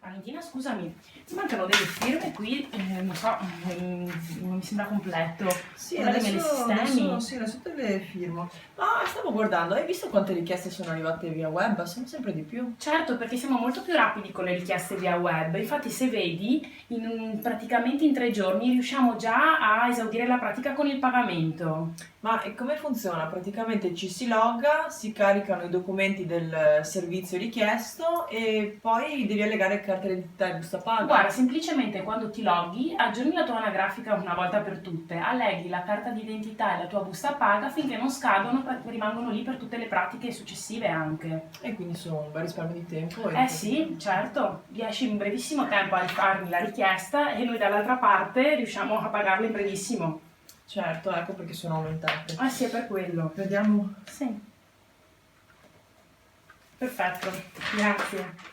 Valentina, scusami, mi mancano delle firme qui, non so, non mi sembra completo. Sì, Guardami nei sistemi. adesso te le firmo. Ma stavo guardando, hai visto quante richieste sono arrivate via web? Sono sempre di più. Certo, perché siamo molto più rapidi con le richieste via web. Infatti, se vedi, praticamente in 3 giorni riusciamo già a esaudire la pratica con il pagamento. Ma come funziona? Praticamente ci si logga, si caricano i documenti del servizio richiesto e poi devi allegare carta d'identità e busta Guarda, paga. semplicemente quando ti loghi, aggiorni la tua anagrafica una volta per tutte, alleghi la carta d'identità e la tua busta paga finché non scadono, rimangono lì per tutte le pratiche successive anche. E quindi sono un bel risparmio di tempo e Eh sì, certo, riesci in brevissimo tempo a rifarmi la richiesta e noi dall'altra parte riusciamo a pagarla in brevissimo. certo, ecco perché sono aumentate. Ah sì, è per quello. Vediamo. Sì, perfetto, grazie.